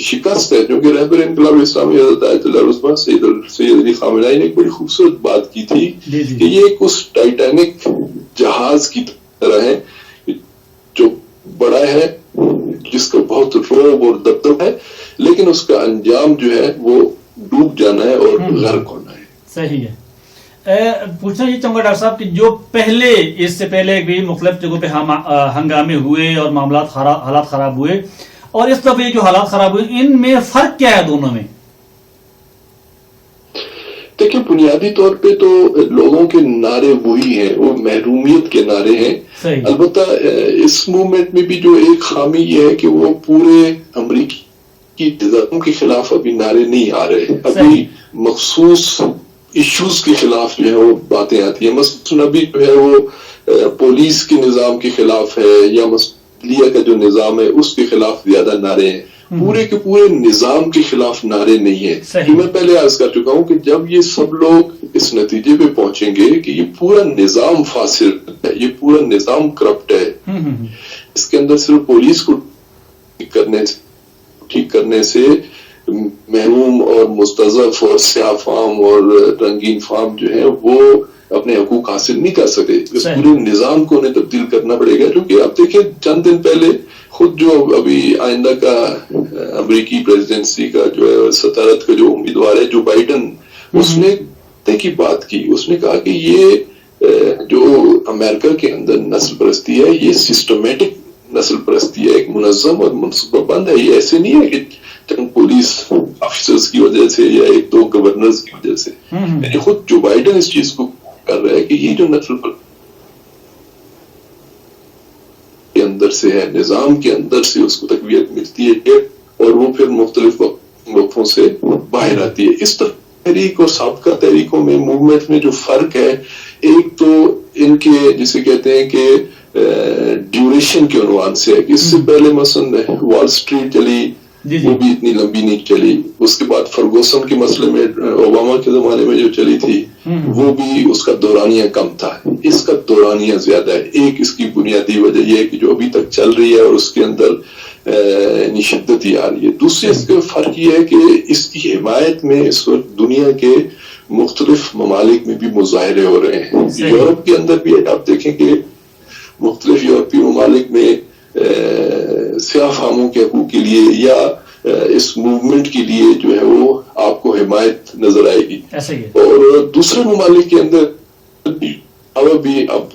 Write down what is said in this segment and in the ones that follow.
شکست ہے. کیونکہ رہبر انقلاب اسلامی حضرت آیت اللہ العظمیٰ سید علی خامنہئی نے ایک بڑی خوبصورت بات کی تھی کہ یہ ایک اس ٹائٹینک جہاز کی طرح ہے جو بڑا ہے, جس کا بہت روب اور دبدبہ ہے, لیکن اس کا انجام جو ہے وہ ڈوب جانا ہے اور غرق ہونا ہے. صحیح ہے. پوچھنا یہ چاہوں گا ڈاکٹر صاحب کہ جو پہلے اس سے پہلے بھی مختلف جگہوں پہ ہنگامے ہوئے اور معاملات حالات خراب ہوئے, اور اس دفعہ جو حالات خراب ہوئے, ان میں فرق کیا ہے دونوں میں؟ دیکھیں, بنیادی طور پہ تو لوگوں کے نعرے وہی ہیں, وہ محرومیت کے نعرے ہیں. البتہ اس موومنٹ میں بھی جو ایک خامی یہ ہے کہ وہ پورے امریکی نظام کے خلاف ابھی نعرے نہیں آ رہے. ابھی مخصوص ایشوز کے خلاف جو ہے وہ باتیں آتی ہیں. مثلاً ابھی جو ہے وہ پولیس کے نظام کے خلاف ہے, یا عدلیہ کا جو نظام ہے اس کے خلاف زیادہ نعرے ہیں. پورے کے پورے نظام کے خلاف نعرے نہیں ہیں. جو میں پہلے عرض کر چکا ہوں کہ جب یہ سب لوگ اس نتیجے پہ پہنچیں گے کہ یہ پورا نظام فاسد ہے, یہ پورا نظام کرپٹ ہے, اس کے اندر صرف پولیس کو ٹھیک کرنے سے محروم اور مستضعف اور سیاہ فام اور رنگین فام جو ہیں وہ اپنے حقوق حاصل نہیں کر سکے. اس پورے نظام کو انہیں تبدیل کرنا پڑے گا. کیونکہ آپ دیکھیں, چند دن پہلے خود جو ابھی آئندہ کا امریکی پریزیڈنسی کا جو ہے صدارت کا جو امیدوار ہے جو بائیڈن, اس نے کی بات کی. اس نے کہا کہ یہ جو امریکہ کے اندر نسل پرستی ہے یہ سسٹمیٹک نسل پرستی ہے, ایک منظم اور منصوبہ بند ہے. یہ ایسے نہیں ہے کہ چند پولیس آفیسرز کی وجہ سے یا ایک دو گورنرز کی وجہ سے. یعنی خود جو بائیڈن اس چیز کو کر رہا ہے کہ یہ جو نسل پر کے اندر سے ہے, نظام کے اندر سے اس کو تقویت ملتی ہے اور وہ پھر مختلف وقفوں سے باہر آتی ہے. اس طرح تحریک اور سابقہ تحریکوں میں موومنٹ میں جو فرق ہے, ایک تو ان کے جسے کہتے ہیں کہ ڈیوریشن کے عنوان سے ہے کہ اس سے پہلے مثلا وال سٹریٹ چلی, وہ بھی اتنی لمبی نہیں چلی. اس کے بعد فرگوسن کے مسئلے میں اوباما کے زمانے میں جو چلی تھی وہ بھی اس کا دورانیہ کم تھا. اس کا دورانیہ زیادہ ہے. ایک اس کی بنیادی وجہ یہ ہے کہ جو ابھی تک چل رہی ہے اور اس کے اندر شدت ہی آ رہی ہے. دوسرے اس کا فرق یہ ہے کہ اس کی حمایت میں اس وقت دنیا کے مختلف ممالک میں بھی مظاہرے ہو رہے ہیں. یورپ کے اندر بھی آپ دیکھیں کہ مختلف یورپی ممالک میں سیاہ فاموں کے حقوق کے لیے یا اس موومنٹ کے لیے جو ہے وہ آپ کو حمایت نظر آئے گی. اور دوسرے ممالک کے اندر بھی اب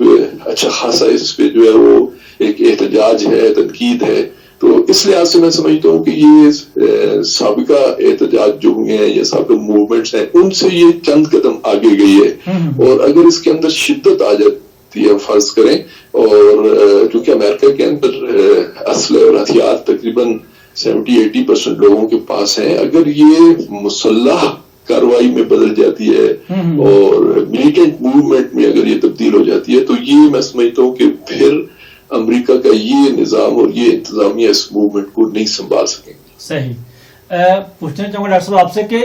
اچھا خاصا اس پہ جو ہے وہ ایک احتجاج ہے, تنقید ہے. تو اس لحاظ سے میں سمجھتا ہوں کہ یہ سابقہ احتجاج جو ہوئے ہیں یا سابقہ موومنٹس ہیں ان سے یہ چند قدم آگے گئی ہے. اور اگر اس کے اندر شدت آ جاتی ہے, فرض کریں, اور کیونکہ امریکہ کے اندر اسلحے اور ہتھیار تقریباً 70-80% لوگوں کے پاس ہیں, اگر یہ مسلح کاروائی میں بدل جاتی ہے اور ملیٹنٹ موومنٹ میں اگر یہ تبدیل ہو جاتی ہے, تو یہ میں سمجھتا ہوں کہ پھر امریکہ کا یہ نظام اور یہ انتظامیہ اس موومنٹ کو نہیں سنبھال سکیں گے. صحیح. پوچھنا چاہوں گا ڈاکٹر صاحب آپ سے کہ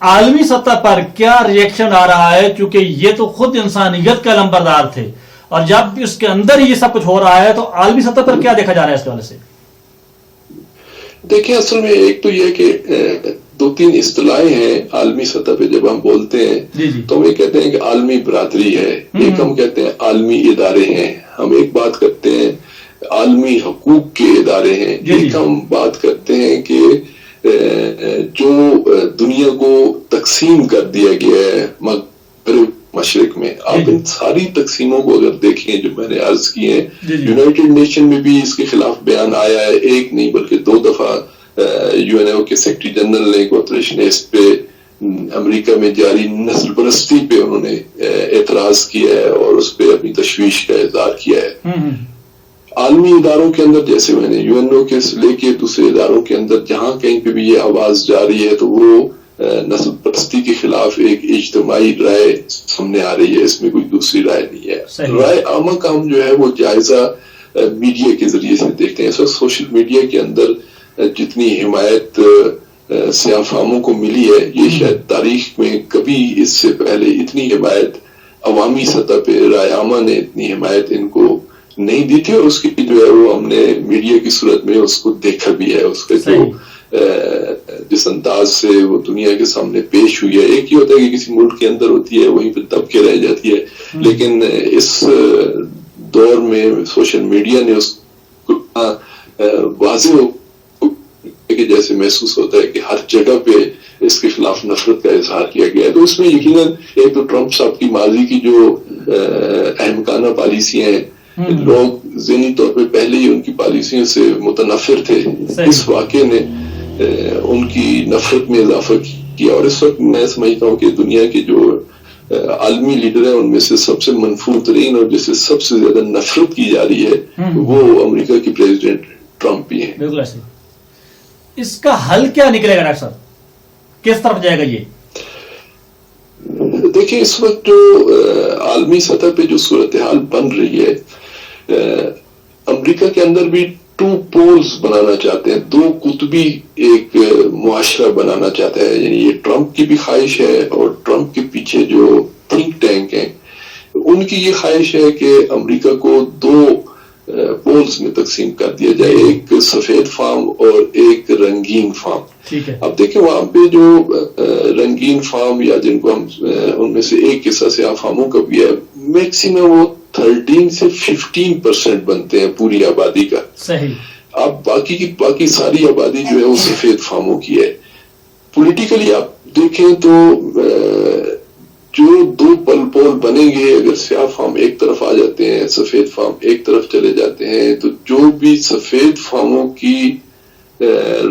عالمی سطح پر کیا ریئیکشن آ رہا ہے, کیونکہ یہ تو خود انسانیت کا لمبردار تھے, اور جب اس کے اندر یہ سب کچھ ہو رہا ہے تو عالمی سطح پر کیا دیکھا جا رہا ہے اس حوالے سے؟ دیکھیں, اصل میں ایک تو یہ کہ 2-3 اصطلاحیں ہیں عالمی سطح پہ. جب ہم بولتے ہیں تو ہم یہ کہتے ہیں کہ عالمی برادری ہے, ایک ہم کہتے ہیں عالمی ادارے ہیں, ہم ایک بات کرتے ہیں عالمی حقوق کے ادارے ہیں, ایک ہم بات کرتے ہیں کہ جو دنیا کو تقسیم کر دیا گیا ہے مغرب مشرق میں. آپ ان ساری تقسیموں کو اگر دیکھیں جو میں نے عرض کی ہیں, یونائٹڈ نیشن میں بھی اس کے خلاف بیان آیا ہے, ایک نہیں بلکہ 2 دفعہ. یو این او کے سیکرٹری جنرل نے گوتریش نے اس پہ امریکہ میں جاری نسل پرستی پہ انہوں نے اعتراض کیا ہے اور اس پہ اپنی تشویش کا اظہار کیا ہے. عالمی اداروں کے اندر جیسے میں نے یو این او کے لے کے دوسرے اداروں کے اندر جہاں کہیں پہ بھی یہ آواز جاری ہے تو وہ نسل پرستی کے خلاف ایک اجتماعی رائے سامنے آ رہی ہے, اس میں کوئی دوسری رائے نہیں ہے. رائے عامہ کا ہم جو ہے وہ جائزہ میڈیا کے ذریعے سے دیکھتے ہیں. اس وقت سوشل میڈیا کے اندر جتنی حمایت سیاہ فاموں کو ملی ہے, یہ شاید تاریخ میں کبھی اس سے پہلے اتنی حمایت عوامی سطح پہ رائے عامہ نے اتنی حمایت ان کو نہیں دی تھی, اور اس کی جو ہے وہ ہم نے میڈیا کی صورت میں اس کو دیکھا بھی ہے, اس کا جو جس انداز سے وہ دنیا کے سامنے پیش ہوئی ہے. ایک ہی ہوتا ہے کہ کسی ملک کے اندر ہوتی ہے وہیں پہ دب کے رہ جاتی ہے, لیکن اس دور میں سوشل میڈیا نے اس کو واضح ہو کہ جیسے محسوس ہوتا ہے کہ ہر جگہ پہ اس کے خلاف نفرت کا اظہار کیا گیا ہے. تو اس میں یقیناً ایک تو ٹرمپ صاحب کی ماضی کی جو احمقانہ پالیسیاں ہیں, لوگ ذہنی طور پہ پہلے ہی ان کی پالیسیوں سے متنفر تھے, اس واقعے نے ان کی نفرت میں اضافہ کیا. اور اس وقت میں سمجھتا ہوں کہ دنیا کے جو عالمی لیڈر ہیں ان میں سے سب سے منفور ترین اور جس سے سب سے زیادہ نفرت کی جا رہی ہے وہ امریکہ کے پریزیڈنٹ ٹرمپ ہی ہیں. بالکل ایسے. اس کا حل کیا نکلے گا ڈاکٹر صاحب, کس طرف جائے گا یہ؟ دیکھیں اس وقت جو عالمی سطح پہ جو صورتحال بن رہی ہے, امریکہ کے اندر بھی 2 پولز بنانا چاہتے ہیں, 2 قطبی ایک معاشرہ بنانا چاہتا ہے. یعنی یہ ٹرمپ کی بھی خواہش ہے اور ٹرمپ کے پیچھے جو تھنک ٹینک ہیں ان کی یہ خواہش ہے کہ امریکہ کو 2 پولز میں تقسیم کر دیا جائے, ایک سفید فام اور ایک رنگین فام. اب دیکھیں وہاں پہ جو رنگین فام یا جن کو ہم ان میں سے ایک حصہ سیاہ فاموں کا بھی ہے, میکسیمم وہ 13 سے 15% بنتے ہیں پوری آبادی کا. صحیح. اب باقی ساری آبادی جو ہے وہ سفید فاموں کی ہے. پولیٹیکلی آپ دیکھیں تو جو 2 پول بنیں گے, اگر سیاہ فام ایک طرف آ جاتے ہیں, سفید فام ایک طرف چلے جاتے ہیں, تو جو بھی سفید فاموں کی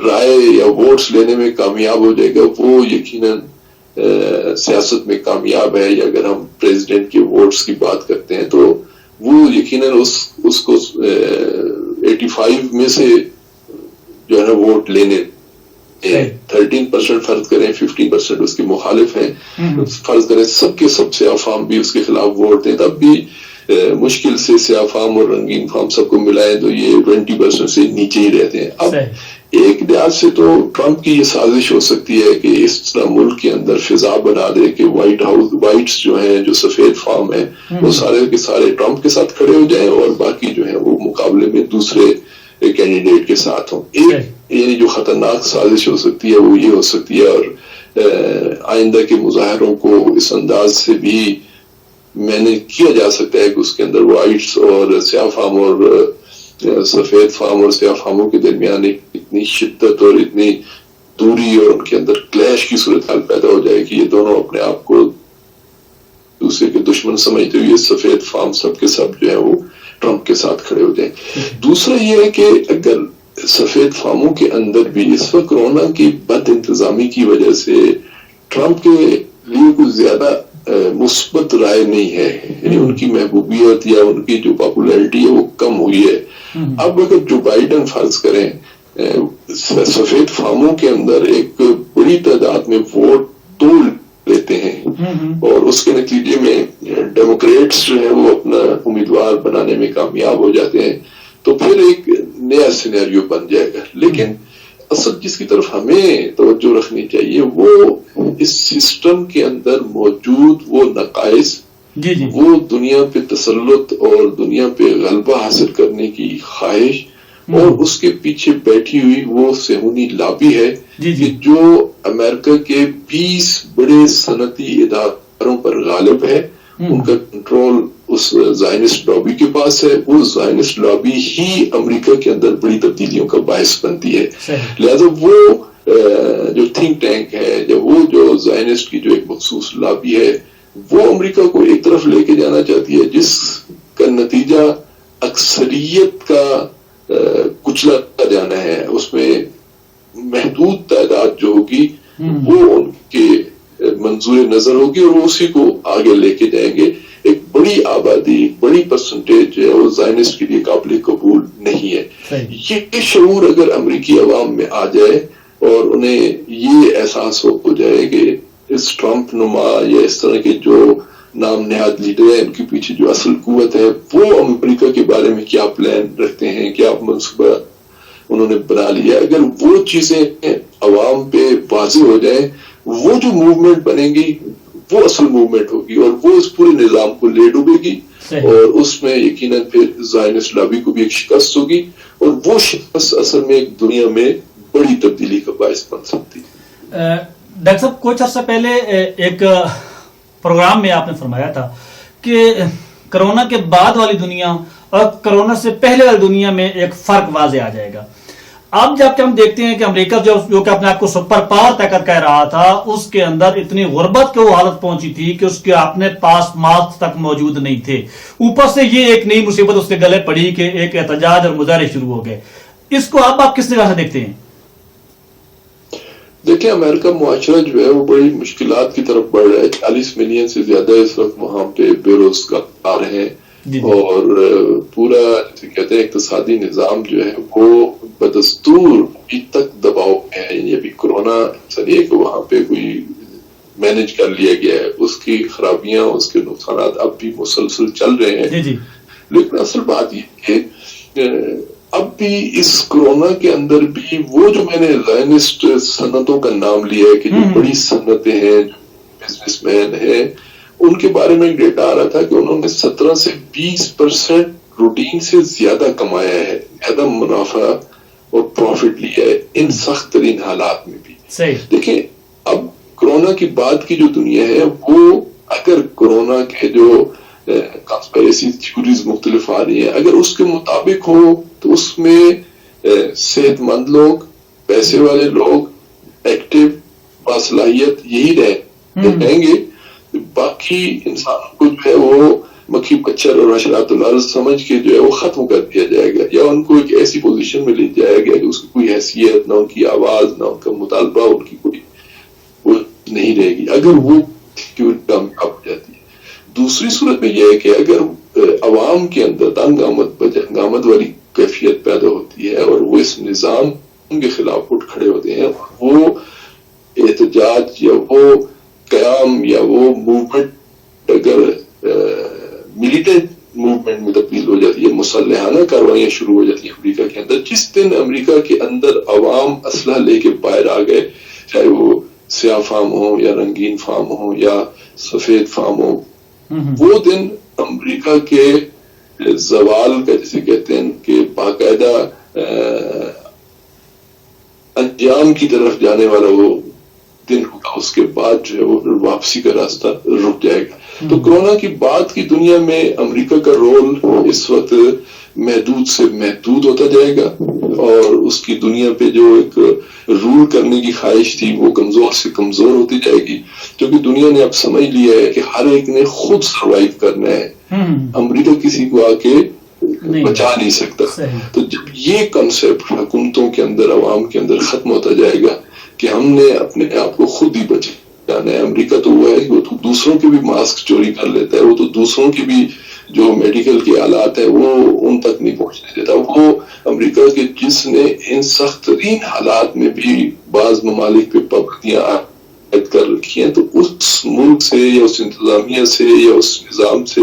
رائے یا ووٹس لینے میں کامیاب ہو جائے گا وہ یقیناً سیاست میں کامیاب ہے. یا اگر ہم پریزیڈنٹ کے ووٹس کی بات کرتے ہیں تو وہ یقیناً اس کو 85 میں سے جو ہے نا ووٹ لینے 13% فرض کریں, 15% اس کے مخالف ہیں, فرض کریں سب کے سب سیاہ فام بھی اس کے خلاف ووٹ دیں, تب بھی مشکل سے سیاہ فام اور رنگین فام سب کو ملائیں تو یہ 20% سے نیچے ہی رہتے ہیں. اب ایک لحاظ سے تو ٹرمپ کی یہ سازش ہو سکتی ہے کہ اس طرح ملک کے اندر فضا بنا دے کہ وائٹس جو ہیں, جو سفید فام ہیں, وہ سارے کے سارے ٹرمپ کے ساتھ کھڑے ہو جائیں اور باقی جو ہیں وہ مقابلے میں دوسرے کینڈیڈیٹ کے ساتھ ہوں. ایک یعنی جو خطرناک سازش ہو سکتی ہے وہ یہ ہو سکتی ہے, اور آئندہ کے مظاہروں کو اس انداز سے بھی میں نے کیا جا سکتا ہے کہ اس کے اندر وائٹس اور سیاہ فام اور سفید فام اور سیاہ فاموں کے درمیان اتنی شدت اور اتنی دوری اور ان کے اندر کلیش کی صورتحال پیدا ہو جائے کہ یہ دونوں اپنے آپ کو دوسرے کے دشمن سمجھتے ہوئے سفید فام سب کے سب جو ہے وہ ٹرمپ کے ساتھ کھڑے ہو جائیں. دوسرا یہ ہے کہ اگر سفید فاموں کے اندر بھی اس وقت کورونا کی بد انتظامی کی وجہ سے ٹرمپ کے لیے کچھ زیادہ مثبت رائے نہیں ہے, یعنی ان کی محبوبیت یا ان کی جو پاپولیرٹی ہے وہ کم ہوئی ہے. اب اگر جو بائیڈن فرض کریں سفید فاموں کے اندر ایک بڑی تعداد میں ووٹ توڑ لیتے ہیں اور اس کے نتیجے میں ڈیموکریٹس جو ہیں وہ اپنا امیدوار بنانے میں کامیاب ہو جاتے ہیں, تو پھر ایک نیا سینیریو بن جائے گا. لیکن اصل جس کی طرف ہمیں توجہ رکھنی چاہیے وہ اس سسٹم کے اندر موجود وہ نقائص, وہ دنیا پہ تسلط اور دنیا پہ غلبہ حاصل کرنے کی خواہش اور اس کے پیچھے بیٹھی ہوئی وہ صہیونی لابی ہے کہ جو امریکہ کے 20 بڑے صنعتی اداروں پر غالب ہے. ان کا کنٹرول اس زائنسٹ لابی کے پاس ہے. وہ زائنسٹ لابی ہی امریکہ کے اندر بڑی تبدیلیوں کا باعث بنتی ہے. لہذا وہ جو تھنک ٹینک ہے یا وہ جو زائنسٹ کی جو ایک مخصوص لابی ہے وہ امریکہ کو ایک طرف لے کے جانا چاہتی ہے جس کا نتیجہ اکثریت کا کچلا جانا ہے. اس میں محدود تعداد جو ہوگی وہ ان کے منظور نظر ہوگی اور وہ اسی کو آگے لے کے جائیں گے. ایک بڑی آبادی, بڑی پرسنٹیج ہے وہ زائنسٹ کے لیے قابل قبول نہیں ہے. یہ شعور اگر امریکی عوام میں آ جائے اور انہیں یہ احساس ہو جائے کہ اس ٹرمپ نما یا اس طرح کے جو نام نہاد لیڈر ہیں ان کے پیچھے جو اصل قوت ہے وہ امریکہ کے بارے میں کیا پلان رکھتے ہیں, کیا منصوبہ انہوں نے بنا لیا, اگر وہ چیزیں عوام پہ واضح ہو جائیں وہ جو موومنٹ بنے گی وہ اصل موومنٹ ہوگی اور وہ اس پورے نظام کو لے ڈوبے گی اور اس میں یقیناً پھر زائنسٹ لابی کو بھی ایک شکست ہوگی، اور وہ شکست اصل میں ایک دنیا میں بڑی تبدیلی کا باعث بن سکتی ہے۔ ڈاکٹر صاحب کچھ عرصہ پہلے ایک پروگرام میں آپ نے فرمایا تھا کہ کرونا کے بعد والی دنیا اور کرونا سے پہلے والی دنیا میں ایک فرق واضح آ جائے گا۔ اب جب کہ ہم دیکھتے ہیں کہ امریکہ جو کہ اپنے آپ کو سپر پاور طاقت کہہ رہا تھا، اس کے اندر اتنی غربت کی وہ حالت پہنچی تھی کہ اس کے اپنے پاس ماسک تک موجود نہیں تھے، اوپر سے یہ ایک نئی مصیبت اس کے گلے پڑی کہ ایک احتجاج اور مظاہرے شروع ہو گئے۔ اس کو آپ کس طرح سے دیکھتے ہیں؟ دیکھیں، امریکہ معاشرہ جو ہے وہ بڑی مشکلات کی طرف بڑھ رہا ہے۔ 40 ملین سے زیادہ اس وقت وہاں پہ بے روزگار ہیں، اور پورا جیسے کہتے ہیں اقتصادی نظام جو ہے وہ بدستور ابھی تک دباؤ میں ہے۔ یعنی ابھی کرونا چلیے کہ وہاں پہ کوئی مینج کر لیا گیا ہے، اس کی خرابیاں، اس کے نقصانات اب بھی مسلسل چل رہے ہیں، لیکن اصل بات یہ کہ اب بھی اس کرونا کے اندر بھی وہ جو میں نے زائنسٹ صنعتوں کا نام لیا ہے کہ جو بڑی صنعتیں ہیں، جو بزنس مین ہیں، ان کے بارے میں ڈیٹا آ رہا تھا کہ انہوں نے 17 سے 20% روٹین سے زیادہ کمایا ہے، زیادہ منافع اور پروفٹ لیا ہے ان سخت ترین حالات میں بھی۔ دیکھیں، اب کرونا کی بعد کی جو دنیا ہے وہ اگر کرونا کے جو کانسپیریسی تھیوریز مختلف آ رہی ہیں، اگر اس کے مطابق ہو تو اس میں صحت مند لوگ، پیسے والے لوگ، ایکٹیو، باصلاحیت یہی رہیں گے، باقی انسانوں کو جو ہے وہ مکھی مچھر اور حشرات الارض سمجھ کے جو ہے وہ ختم کر دیا جائے گا، یا ان کو ایک ایسی پوزیشن میں لے جائے گا کہ اس کی کوئی حیثیت نہ، ان کی آواز نہ، ان کا مطالبہ، ان کی کوئی وہ نہیں رہے گی اگر وہ تھیوری کامیاب ہو جاتی ہے۔ دوسری صورت میں یہ ہے کہ اگر عوام کے اندر تنگ آمد والی کیفیت پیدا ہوتی ہے اور وہ اس نظام کے خلاف اٹھ کھڑے ہوتے ہیں، وہ احتجاج یا وہ قیام یا وہ موومنٹ اگر ملیٹنٹ موومنٹ میں تبدیل ہو جاتی ہے، مسلحانہ کارروائیاں شروع ہو جاتی ہیں امریکہ کے اندر، جس دن امریکہ کے اندر عوام اسلحہ لے کے باہر آ گئے، چاہے وہ سیاہ فام ہو یا رنگین فام ہو یا سفید فام ہو، وہ دن امریکہ کے زوال کا جسے کہتے ہیں کہ باقاعدہ انجام کی طرف جانے والا وہ دن ہوگا۔ اس کے بعد جو ہے وہ واپسی کا راستہ رک جائے گا۔ تو کرونا کی بعد کی دنیا میں امریکہ کا رول اس وقت محدود سے محدود ہوتا جائے گا، اور اس کی دنیا پہ جو ایک رول کرنے کی خواہش تھی وہ کمزور سے کمزور ہوتی جائے گی، کیونکہ دنیا نے اب سمجھ لیا ہے کہ ہر ایک نے خود سروائیو کرنا ہے، امریکہ کسی کو آ کے بچا نہیں سکتا۔ تو جب یہ کنسپٹ حکومتوں کے اندر، عوام کے اندر ختم ہوتا جائے گا کہ ہم نے اپنے آپ کو خود ہی بچانا ہے، امریکہ تو وہ ہے کہ وہ تو دوسروں کے بھی ماسک چوری کر لیتا ہے، وہ تو دوسروں کی بھی جو میڈیکل کے آلات ہیں وہ ان تک نہیں پہنچنے دیتا، وہ امریکہ کے جس نے ان سخت ترین حالات میں بھی بعض ممالک پہ پابندیاں عائد کر رکھی ہیں، تو اس ملک سے یا اس انتظامیہ سے یا اس نظام سے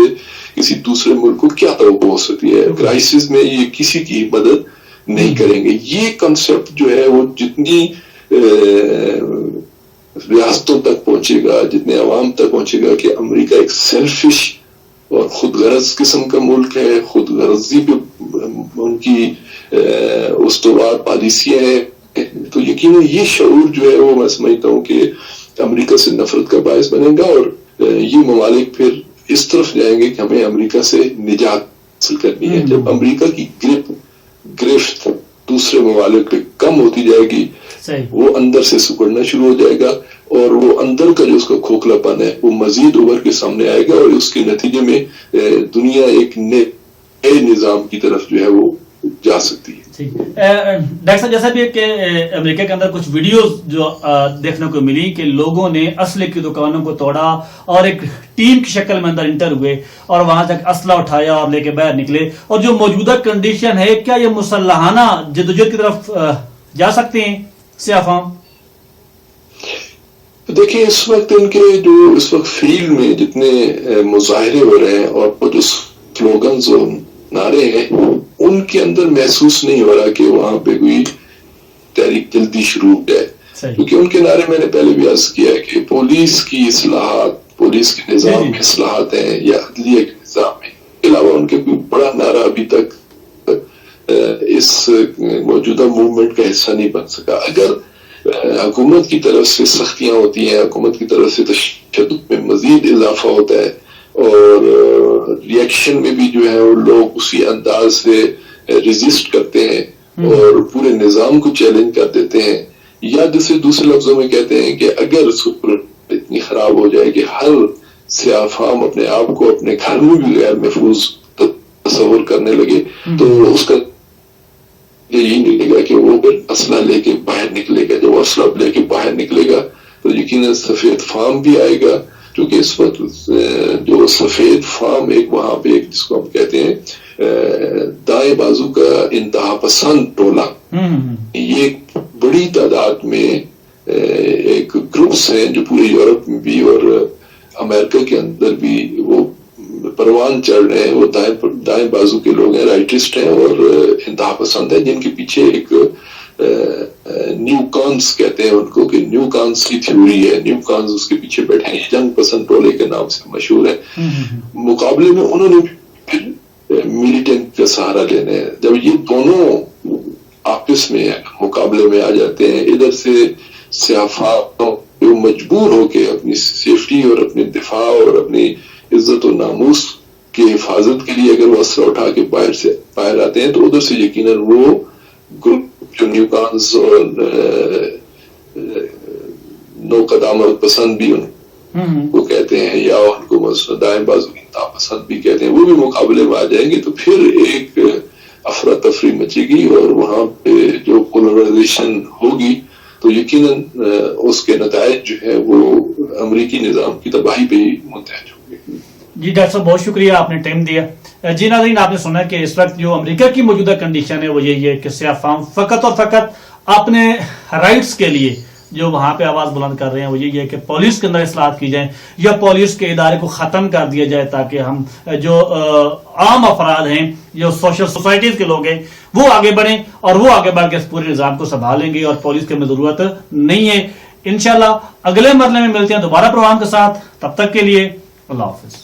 کسی دوسرے ملک کو کیا توقع ہو سکتی ہے؟ کرائسس میں یہ کسی کی مدد نہیں کریں گے۔ یہ کنسپٹ جو ہے وہ جتنی ریاستوں تک پہنچے گا، جتنے عوام تک پہنچے گا کہ امریکہ ایک سیلفش اور خود غرض قسم کا ملک ہے، خود غرضی پہ ان کی استوار پالیسیاں ہیں، تو یقیناً یہ شعور جو ہے وہ میں سمجھتا ہوں کہ امریکہ سے نفرت کا باعث بنے گا، اور یہ ممالک پھر اس طرف جائیں گے کہ ہمیں امریکہ سے نجات حاصل کرنی ہے۔ جب امریکہ کی گرفت دوسرے ممالک پہ کم ہوتی جائے گی، وہ اندر سے سکڑنا شروع ہو جائے گا، اور وہ اندر کا جو اس کا کھوکھلا پن ہے وہ مزید ابھر کے سامنے آئے گا، اور اس کے نتیجے میں دنیا ایک نئے نظام کی طرف جو ہے وہ جا سکتی ہے۔ ڈاکٹر صاحب، جیسا بھی کہ امریکہ کے اندر کچھ ویڈیوز جو دیکھنے کو ملی کہ لوگوں نے اسلحے کی دکانوں کو توڑا اور ایک ٹیم کی شکل میں اندر انٹر ہوئے اور وہاں تک اسلحہ اٹھایا اور لے کے باہر نکلے، اور جو موجودہ کنڈیشن ہے کیا یہ مسلحانہ جدوجہد کی طرف جا سکتے ہیں سیاہ فام؟ دیکھیں، اس وقت ان کے جو اس وقت فیلڈ میں جتنے مظاہرے ہو رہے ہیں اور وہ جو سلوگنز اور نعرے ہیں، ان کے اندر محسوس نہیں ہو رہا کہ وہاں پہ کوئی تحریک جلدی شروع ہو جائے، کیونکہ ان کے نعرے میں نے پہلے بھی عرض کیا ہے کہ پولیس کی اصلاحات، پولیس کے نظام میں اصلاحات ہیں یا عدلیہ کے نظام میں علاوہ ان کے کوئی بڑا نعرہ ابھی تک اس موجودہ موومنٹ کا حصہ نہیں بن سکا. اگر حکومت کی طرف سے سختیاں ہوتی ہیں, حکومت کی طرف سے تشدد میں مزید اضافہ ہوتا ہے, اور ریئیکشن میں بھی جو ہے وہ لوگ اسی انداز سے ریزسٹ کرتے ہیں اور پورے نظام کو چیلنج کر دیتے ہیں, یا جسے دوسرے لفظوں میں کہتے ہیں کہ اگر صورت اتنی خراب ہو جائے کہ ہر سیاہ فام اپنے آپ کو اپنے گھر میں بھی غیر محفوظ تصور کرنے لگے, تو اس کا یہی نکلے گا کہ وہ پھر اسلحہ لے کے باہر نکلے گا. جب وہ اسلحہ لے کے باہر نکلے گا تو یقیناً سفید فام بھی آئے گا, کیونکہ اس وقت جو سفید فام ایک وہاں پہ ایک جس کو ہم کہتے ہیں دائیں بازو کا انتہا پسند ٹولہ, یہ ایک بڑی تعداد میں ایک گروپس ہیں جو پورے یورپ میں بھی اور امریکہ کے اندر بھی وہ پروان چڑھ رہے ہیں. وہ دائیں بازو کے لوگ ہیں, رائٹسٹ ہیں اور انتہا پسند ہیں, جن کے پیچھے ایک نیو کانس کہتے ہیں ان کو, کہ نیو کانس کی تھیوری ہے. نیو کانس اس کے پیچھے بیٹھے ہیں, جنگ پسند ٹولے کے نام سے مشہور ہے. مقابلے میں انہوں نے پھر ملیٹنٹ کا سہارا لینا ہے. جب یہ دونوں آپس میں مقابلے میں آ جاتے ہیں, ادھر سے سیاہ جو مجبور ہو کے اپنی سیفٹی اور اپنے دفاع اور اپنی عزت و ناموس کی حفاظت کے لیے اگر وہ اسلحہ اٹھا کے باہر آتے ہیں, تو ادھر سے یقیناً وہ گروپ جو نیو کانز اور نو قدامت پسند بھی ان کو کہتے ہیں, یا ان کو دائیں بازو انتہا پسند بھی کہتے ہیں, وہ بھی مقابلے میں آ جائیں گے. تو پھر ایک افراتفری مچے گی اور وہاں پہ جو پولرائزیشن ہوگی تو یقیناً اس کے نتائج جو ہے وہ امریکی نظام کی تباہی پہ ہی منتج ہوں گے. جی ڈاکٹر صاحب بہت شکریہ, آپ نے ٹائم دیا. جی ناظرین, آپ نے سنا کہ اس وقت جو امریکہ کی موجودہ کنڈیشن ہے وہ یہی ہے کہ سیاہ فام فقط اور فقط اپنے رائٹس کے لیے جو وہاں پہ آواز بلند کر رہے ہیں وہ یہی ہے کہ پولیس کے اندر اصلاحات کی جائیں یا پولیس کے ادارے کو ختم کر دیا جائے, تاکہ ہم جو عام افراد ہیں, جو سوشل سوسائٹیز کے لوگ ہیں, وہ آگے بڑھیں اور وہ آگے بڑھ کے اس پورے نظام کو سنبھالیں گے اور پولیس کی ہمیں ضرورت نہیں ہے. انشاءاللہ اگلے مرحلے میں ملتے ہیں دوبارہ پروگرام کے ساتھ. تب تک کے لیے اللہ حافظ.